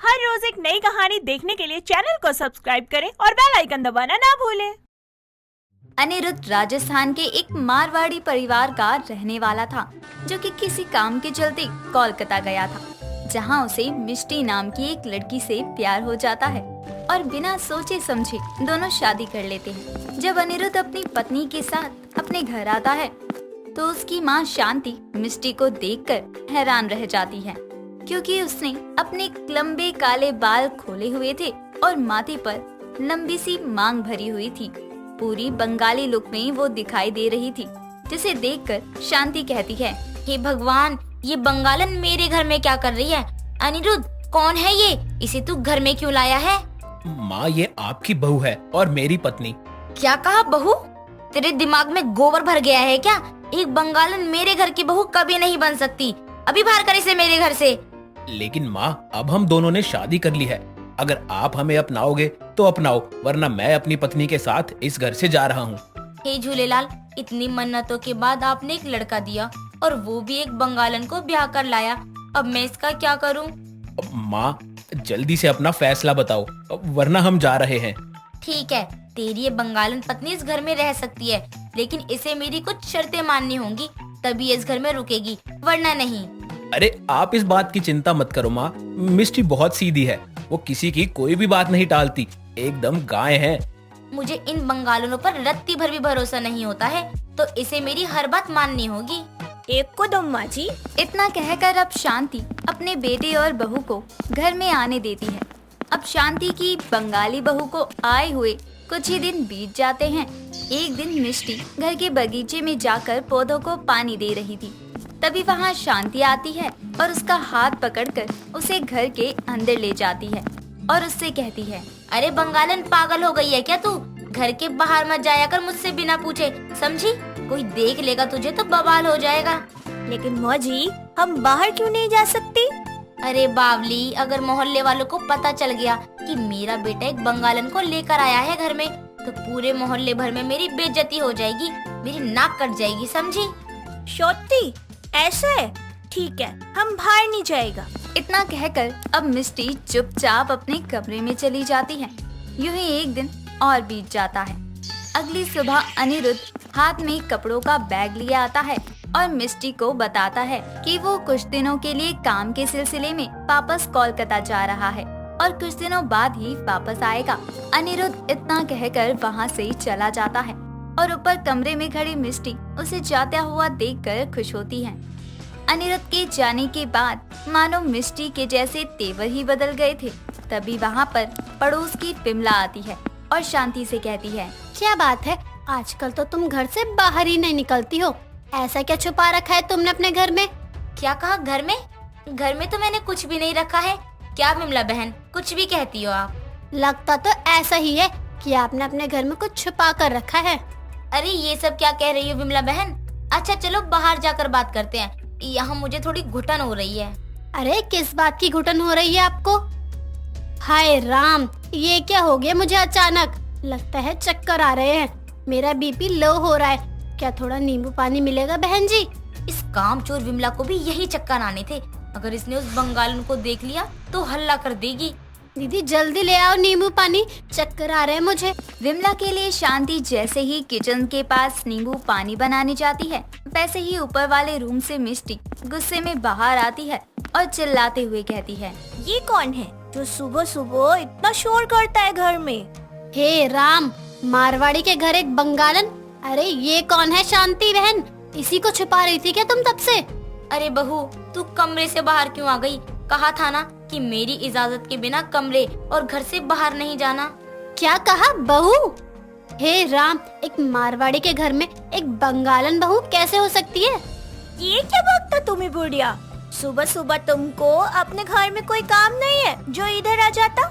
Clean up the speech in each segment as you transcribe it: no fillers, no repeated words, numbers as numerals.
हर रोज एक नई कहानी देखने के लिए चैनल को सब्सक्राइब करें और बेल आइकन दबाना ना भूलें। अनिरुद्ध राजस्थान के एक मारवाड़ी परिवार का रहने वाला था, जो कि किसी काम के चलते कोलकाता गया था, जहां उसे मिष्टी नाम की एक लड़की से प्यार हो जाता है और बिना सोचे समझे दोनों शादी कर लेते हैं। जब अनिरुद्ध अपनी पत्नी के साथ अपने घर आता है, तो उसकी माँ शांति मिष्टी को देखकर हैरान रह जाती है, क्योंकि उसने अपने लंबे काले बाल खोले हुए थे और माथे पर लंबी सी मांग भरी हुई थी। पूरी बंगाली लुक में वो दिखाई दे रही थी, जिसे देखकर शांति कहती है, हे भगवान, ये बंगालन मेरे घर में क्या कर रही है? अनिरुद्ध, कौन है ये? इसे तू घर में क्यों लाया है? माँ, ये आपकी बहू है और मेरी पत्नी। क्या कहा? बहू? तेरे दिमाग में गोबर भर गया है क्या? एक बंगालन मेरे घर की बहू कभी नहीं बन सकती। अभी बाहर कर इसे मेरे घर से। लेकिन माँ, अब हम दोनों ने शादी कर ली है। अगर आप हमें अपनाओगे तो अपनाओ, वरना मैं अपनी पत्नी के साथ इस घर से जा रहा हूँ। हे झूलेलाल, इतनी मन्नतों के बाद आपने एक लड़का दिया और वो भी एक बंगालन को ब्याह कर लाया। अब मैं इसका क्या करूँ? माँ, जल्दी से अपना फैसला बताओ, वरना हम जा रहे हैं। ठीक है, तेरी ये बंगालन पत्नी इस घर में रह सकती है, लेकिन इसे मेरी कुछ शर्तें माननी होंगी, तभी इस घर में रुकेगी, वरना नहीं। अरे आप इस बात की चिंता मत करो माँ, मिष्टी बहुत सीधी है। वो किसी की कोई भी बात नहीं टालती, एकदम गाय है। मुझे इन बंगालनों पर रत्ती भर भी भरोसा नहीं होता है, तो इसे मेरी हर बात माननी होगी। एक को दो माँ जी। इतना कहकर अब शांति अपने बेटे और बहू को घर में आने देती है। अब शांति की बंगाली बहू को आए हुए कुछ ही दिन बीत जाते हैं। एक दिन मिष्टी घर के बगीचे में जाकर पौधों को पानी दे रही थी। तभी वहाँ शांति आती है और उसका हाथ पकड़कर उसे घर के अंदर ले जाती है और उससे कहती है, अरे बंगालन, पागल हो गई है क्या तू? घर के बाहर मत जाया कर मुझसे बिना पूछे, समझी? कोई देख लेगा तुझे तो बवाल हो जाएगा। लेकिन माँ जी, हम बाहर क्यों नहीं जा सकती? अरे बावली, अगर मोहल्ले वालों को पता चल गया कि मेरा बेटा एक बंगालन को लेकर आया है घर में, तो पूरे मोहल्ले भर में मेरी बेइज्जती हो जाएगी, मेरी नाक कट जाएगी, समझी? छोटी, ऐसा है? ठीक है, हम बाहर नहीं जाएगा। इतना कहकर अब मिष्टी चुपचाप अपने कमरे में चली जाती है। यूं ही एक दिन और बीत जाता है। अगली सुबह अनिरुद्ध हाथ में कपड़ों का बैग लिए आता है और मिष्टी को बताता है कि वो कुछ दिनों के लिए काम के सिलसिले में वापस कोलकाता जा रहा है और कुछ दिनों बाद ही वापस आएगा। अनिरुद्ध इतना कहकर वहाँ से चला जाता है और ऊपर कमरे में खड़ी मिष्टी उसे जाता हुआ देखकर खुश होती है। अनिरुद्ध के जाने के बाद मानो मिष्टी के जैसे तेवर ही बदल गए थे। तभी वहाँ पर पड़ोस की पिमला आती है और शांति से कहती है, क्या बात है, आजकल तो तुम घर से बाहर ही नहीं निकलती हो। ऐसा क्या छुपा रखा है तुमने अपने घर में? क्या कहा? घर में? घर में तो मैंने कुछ भी नहीं रखा है। क्या विमला बहन, कुछ भी कहती हो आप? लगता तो ऐसा ही है कि आपने अपने घर में कुछ छुपा कर रखा है। अरे ये सब क्या कह रही हो विमला बहन? अच्छा चलो बाहर जाकर बात करते हैं, यहाँ मुझे थोड़ी घुटन हो रही है। अरे किस बात की घुटन हो रही है आपको? हाय राम, ये क्या हो गया मुझे अचानक? लगता है चक्कर आ रहे हैं, मेरा बीपी लो हो रहा है। क्या थोड़ा नींबू पानी मिलेगा बहन जी? इस कामचोर विमला को भी यही चक्कर आने थे। अगर इसने उस बंगालन को देख लिया तो हल्ला कर देगी। दीदी जल्दी ले आओ नींबू पानी, चक्कर आ रहे हैं मुझे। विमला के लिए शांति जैसे ही किचन के पास नींबू पानी बनाने जाती है, वैसे ही ऊपर वाले रूम से मिष्टी गुस्से में बाहर आती है और चिल्लाते हुए कहती है, ये कौन है जो सुबह सुबह इतना शोर करता है घर में? हे राम, मारवाड़ी के घर एक बंगालन? अरे ये कौन है शांति बहन? इसी को छुपा रही थी क्या तुम तब से? अरे बहू, तू कमरे से बाहर क्यों आ गई? कहा था ना कि मेरी इजाजत के बिना कमरे और घर से बाहर नहीं जाना। क्या कहा बहू? हे राम, एक मारवाड़ी के घर में एक बंगालन बहू कैसे हो सकती है? ये क्या बकता तुम्हें बुढ़िया? सुबह सुबह तुमको अपने घर में कोई काम नहीं है जो इधर आ जाता?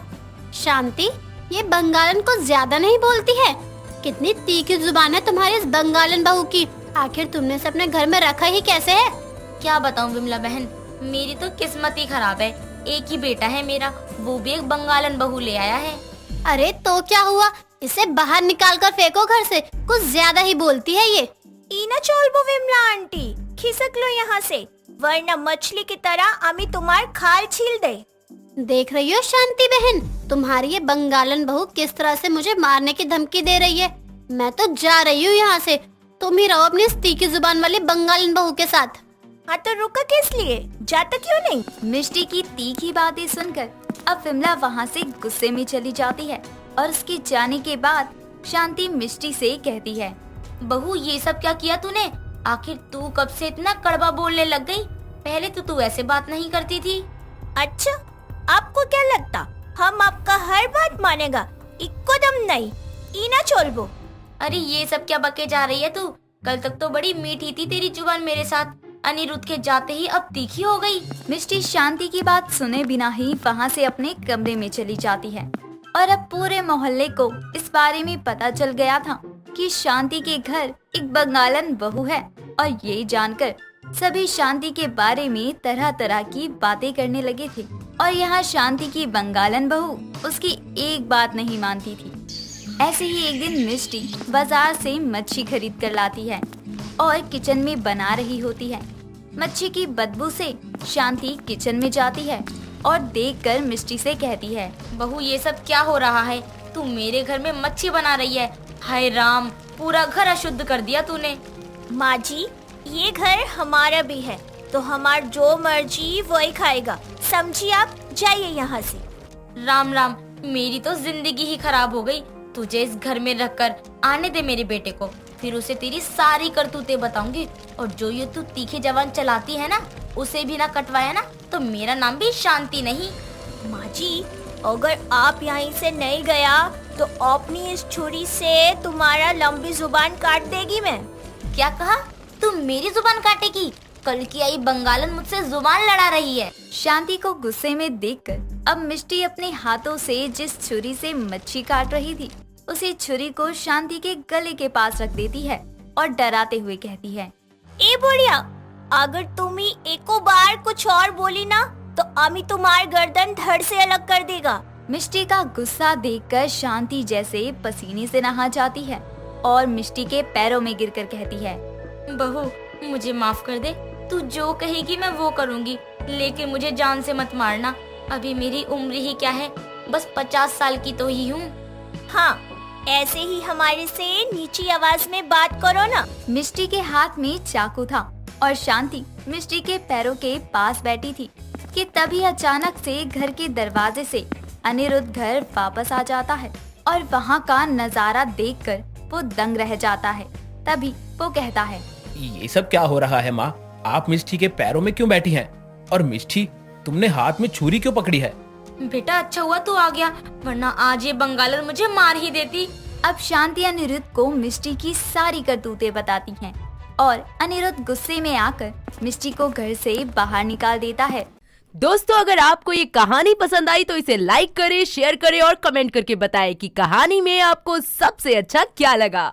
शांति, ये बंगालन को ज्यादा नहीं बोलती है? कितनी तीखी जुबान है तुम्हारी इस बंगालन बहू की। आखिर तुमने इसे अपने घर में रखा ही कैसे है? क्या बताऊं विमला बहन, मेरी तो किस्मत ही खराब है। एक ही बेटा है मेरा, वो भी एक बंगालन बहू ले आया है। अरे तो क्या हुआ, इसे बाहर निकाल कर फेंको घर से, कुछ ज्यादा ही बोलती है ये। इना चलबो विमला आंटी, खिसक लो यहाँ से, वरना मछली की तरह अमी तुम्हार खाल छील दे। देख रही हो शांति बहन, तुम्हारी ये बंगालन बहू किस तरह से मुझे मारने की धमकी दे रही है। मैं तो जा रही हूँ यहाँ से, तुम ही रहो अपनी इस तीखी जुबान वाली बंगालन बहू के साथ। हाँ तो रुका किस लिए, जाता क्यों नहीं? मिष्टी की तीखी बातें सुनकर अब विमला वहाँ से गुस्से में चली जाती है और उसके जाने के बाद शांति मिष्टी से कहती है, बहू ये सब क्या किया तूने? आखिर तू कब से इतना कड़वा बोलने लग गई? पहले तो तू ऐसे बात नहीं करती थी। अच्छा, आपको क्या लगता हम आपका हर बात मानेगा? इक्को दम नहीं, इना चोलबो। अरे ये सब क्या बके जा रही है तू? कल तक तो बड़ी मीठी थी तेरी जुबान मेरे साथ, अनिरुद्ध के जाते ही अब तीखी हो गई। मिष्टी शांति की बात सुने बिना ही वहाँ से अपने कमरे में चली जाती है और अब पूरे मोहल्ले को इस बारे में पता चल गया था कि शांति के घर एक बंगालन बहू है और ये जानकर सभी शांति के बारे में तरह तरह की बातें करने लगे थे। और यहाँ शांति की बंगालन बहू उसकी एक बात नहीं मानती थी। ऐसे ही एक दिन मिष्टी बाजार से मच्छी खरीद कर लाती है और किचन में बना रही होती है। मच्छी की बदबू से शांति किचन में जाती है और देखकर मिष्टी से कहती है, बहू ये सब क्या हो रहा है? तू मेरे घर में मच्छी बना रही है। हाय राम, पूरा घर अशुद्ध कर दिया तूने। माँ जी, ये घर हमारा भी है तो हमार जो मर्जी वही खाएगा, समझी आप? जाइए यहाँ से। राम राम, मेरी तो जिंदगी ही खराब हो गई। तुझे इस घर में रखकर आने दे मेरे बेटे को, फिर उसे तेरी सारी करतूतें बताऊंगी। और जो ये तू तीखे जवान चलाती है ना, उसे भी ना कटवाया ना तो मेरा नाम भी शांति नहीं। माँ जी, अगर आप यहाँ से नहीं गया तो अपनी इस छुरी से तुम्हारा लंबी जुबान काट देगी मैं। क्या कहा? तू मेरी जुबान काटेगी? कल की आई बंगालन मुझसे जुबान लड़ा रही है। शांति को गुस्से में देखकर अब मिष्टी अपने हाथों से जिस छुरी से मच्छी काट रही थी उसी छुरी को शांति के गले के पास रख देती है और डराते हुए कहती है, ए बुढ़िया, अगर तुम ही एको बार कुछ और बोली ना तो अमी तुम्हार गर्दन धड़ से अलग कर देगा। मिष्टी का गुस्सा देखकर शांति जैसे पसीने से नहा जाती है और मिष्टी के पैरों में गिरकर कहती है, बहू मुझे माफ कर दे, तू जो कहेगी मैं वो करूँगी, लेकिन मुझे जान से मत मारना। अभी मेरी उम्र ही क्या है, बस 50 साल की तो ही हूँ। हाँ, ऐसे ही हमारे से नीची आवाज में बात करो ना। मिष्टी के हाथ में चाकू था और शांति मिष्टी के पैरों के पास बैठी थी कि तभी अचानक से घर के दरवाजे से अनिरुद्ध घर वापस आ जाता है और वहाँ का नजारा देखकर वो दंग रह जाता है। तभी वो कहता है, ये सब क्या हो रहा है माँ? आप मिष्टी के पैरों में क्यों बैठी हैं? और मिष्टी, तुमने हाथ में छुरी क्यों पकड़ी है? बेटा अच्छा हुआ तू आ गया, वरना आज ये बंगालन मुझे मार ही देती। अब शांति अनिरुद्ध को मिष्टी की सारी करतूतें बताती हैं और अनिरुद्ध गुस्से में आकर मिष्टी को घर से बाहर निकाल देता है। दोस्तों, अगर आपको ये कहानी पसंद आई तो इसे लाइक करें, शेयर करें और कमेंट करके बताएं कि कहानी में आपको सबसे अच्छा क्या लगा।